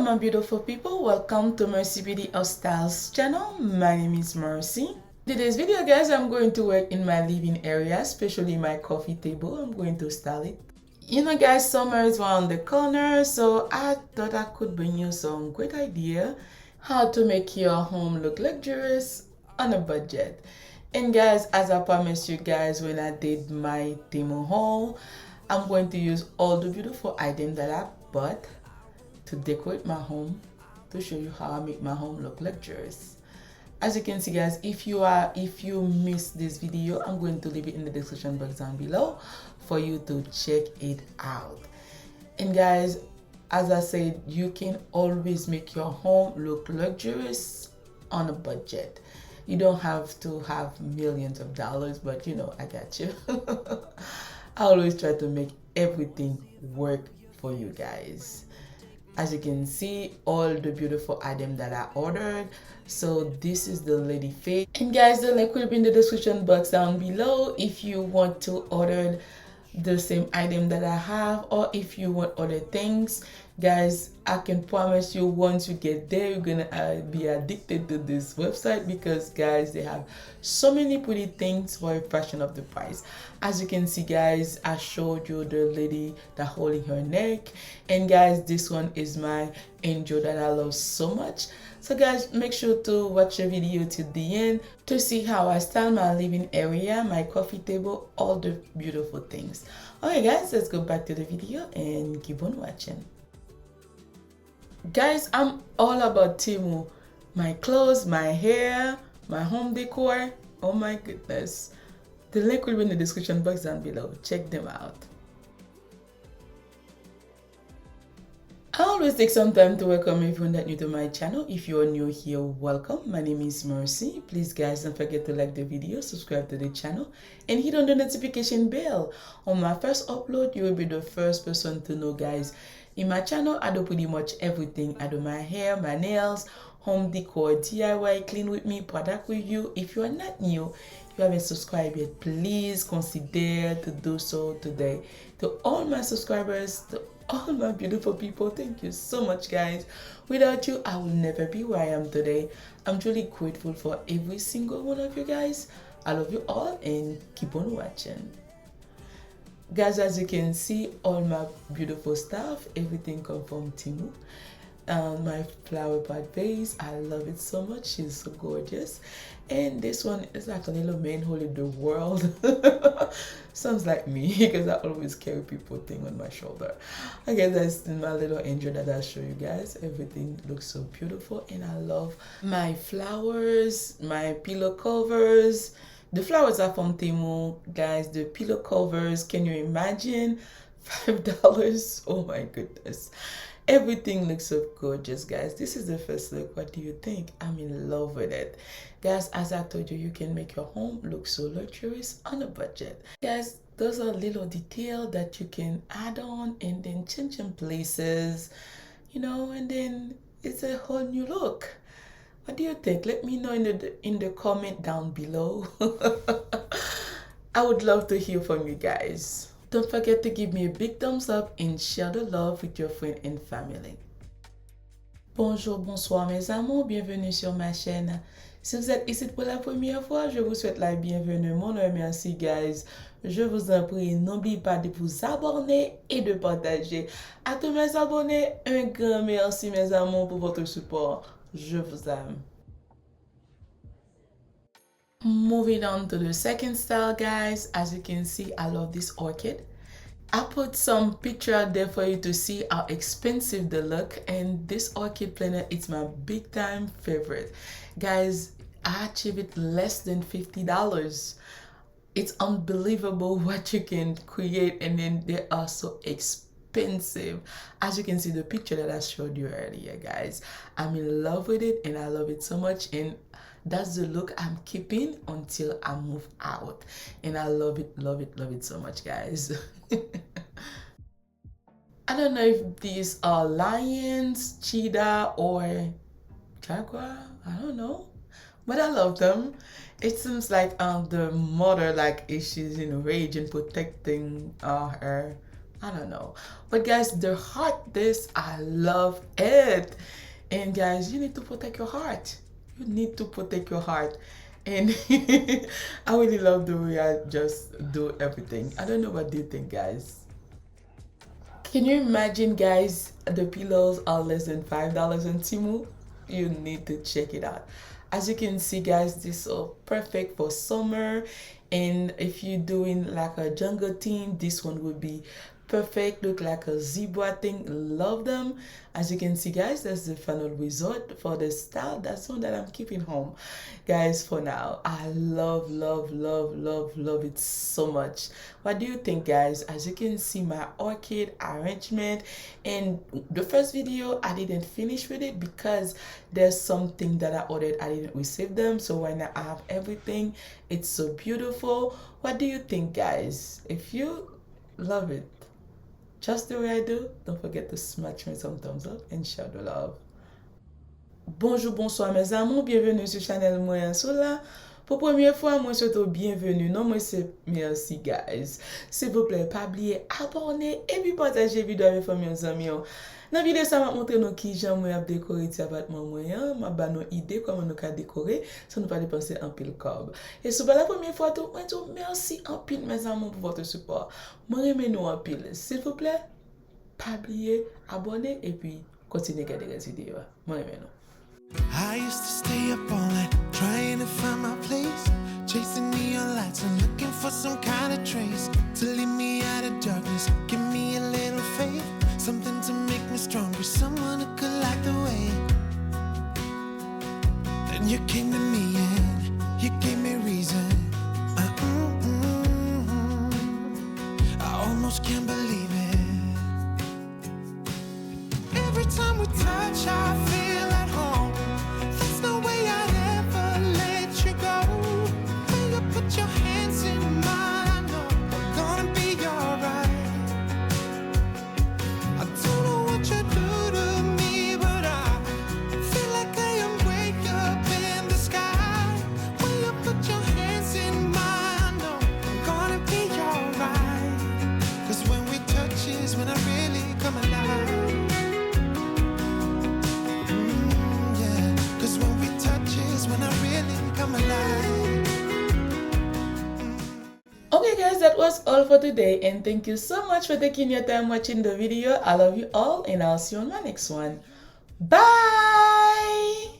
my beautiful people, welcome to Mercy Beauty of Styles channel. My name is Mercy. Today's video, guys, I'm going to work in my living area, especially my coffee table. I'm going to style it. You know, guys, summer is around the corner, so I thought I could bring you some great idea how to make your home look luxurious on a budget. And guys, as I promised you guys when I did my TEMU haul, I'm going to use all the beautiful items that I bought to decorate my home, to show you how I make my home look luxurious. As you can see, guys, if you missed this video, I'm going to leave it in the description box down below for you to check it out. And guys, as I said, you can always make your home look luxurious on a budget. You don't have to have millions of dollars, but you know, I got you. I always try to make everything work for you guys. As you can see, all the beautiful items that I ordered. So this is the lady face. And guys, the link will be in the description box down below if you want to order the same item that I have, or if you want other things. Guys, I can promise you once you get there, you're gonna be addicted to this website, because guys, they have so many pretty things for a fraction of the price. As you can see, guys, I showed you the lady that holding her neck, and guys, this one is my angel that I love so much. So guys, make sure to watch the video to the end to see how I style my living area, my coffee table, all the beautiful things. Okay guys, let's go back to the video and keep on watching. Guys, I'm all about TEMU. My clothes, my hair, my home decor. Oh my goodness. The link will be in the description box down below. Check them out. I always take some time to welcome everyone that's new to my channel. If you are new here, welcome. My name is Mercy. Please guys, don't forget to like the video, subscribe to the channel, and hit on the notification bell. On my first upload, you will be the first person to know, guys. In my channel, I do pretty much everything. I do my hair, my nails, home decor, DIY, clean with me, product review. If you are not new, you haven't subscribed yet, please consider to do so today. To all my subscribers, to all my beautiful people, thank you so much, guys. Without you, I will never be where I am today. I'm truly grateful for every single one of you guys. I love you all and keep on watching. Guys, as you can see, all my beautiful stuff, everything comes from TEMU. My flower pot vase, I love it so much. She's so gorgeous. And this one is like a little man holding the world. Sounds like me, because I always carry people thing on my shoulder. Okay, that's my little angel that I show you guys. Everything looks so beautiful, and I love my flowers, my pillow covers. The flowers are from TEMU, guys. The pillow covers, can you imagine? $5. Oh my goodness. Everything looks so gorgeous, guys. This is the first look. What do you think? I'm in love with it. Guys, as I told you, you can make your home look so luxurious on a budget. Guys, those are little details that you can add on and then change in places, you know, and then it's a whole new look. What do you think? Let me know in the comment down below. I would love to hear from you guys. Don't forget to give me a big thumbs up and share the love with your friends and family. Bonjour, bonsoir mes amours, bienvenue sur ma chaîne. Si vous êtes ici pour la première fois, je vous souhaite la bienvenue. Mon nom est Merci, guys. Je vous en prie, n'oubliez pas de vous abonner et de partager. À tous mes abonnés, un grand merci mes amours pour votre support. Je vous aime. Moving on to the second style, guys. As you can see, I love this orchid. I put some picture out there for you to see how expensive they look, and this orchid planter is my big time favorite. Guys, I achieved it less than $50. It's unbelievable what you can create, and then they are so expensive. As you can see the picture that I showed you earlier, guys, I'm in love with it and I love it so much, and that's the look I'm keeping until I move out, and I love it, love it, love it so much, guys. I don't know if these are lions, cheetah, or jaguar. I don't know, but I love them. It seems like the mother, like, if she's in a rage and protecting her I don't know. But guys, the heart, this, I love it. And guys, you need to protect your heart. You need to protect your heart. And I really love the way I just do everything. I don't know, what do you think, guys? Can you imagine, guys, the pillows are less than $5 on Temu? You need to check it out. As you can see, guys, these are perfect for summer. And if you're doing like a jungle theme, this one would be perfect. Look like a zebra thing. Love them. As you can see, guys, that's the final result for the style. That's one that I'm keeping home, guys, for now. I love, love, love, love, love it so much. What do you think, guys? As you can see, my orchid arrangement, and the first video I didn't finish with it because there's something that I ordered, I didn't receive them. So right now I have everything. It's so beautiful. What do you think, guys? If you love it just the way I do, don't forget to smash me some thumbs up and share the love. Bonjour, bonsoir mes amours, bienvenue sur channel moi sou la. Pour première fois, moi souhaite bienvenue. Non, moi c'est merci guys. S'il vous plaît, pas oublier abonner et puis partager vidéo avec famille et amis. Dans vidéo ça m'a montré nous qui j'aime moi décorer cet appartement moyen, m'a ba nos idées comment nous ca décorer sans nous pas dépenser un pile corbe. Et c'est pas la première fois tout, moi tout merci en pile mes amours pour votre support. Moi remercie nous en pile. S'il vous plaît, pas oublier abonner et puis continuer à regarder les vidéos. Moi remercie nous. I used to stay up all night trying to find my place, chasing neon lights and looking for some kind of trace to lead me out of darkness, give me a little faith, something to make me stronger, someone who could light the way. Then you came to me and you gave me reason. I almost can't believe it. Every time we touch, I feel at home. There's no way I'd ever let you go. When you put your hands in mine, I know I'm gonna be alright. I don't know what you do to me, but I feel like I am way up in the sky. When you put your hands in mine, I know I'm gonna be alright. 'Cause when we touch is when I really come alive. Okay guys, that was all for today, and thank you so much for taking your time watching the video. I love you all, and I'll see you on my next one. Bye.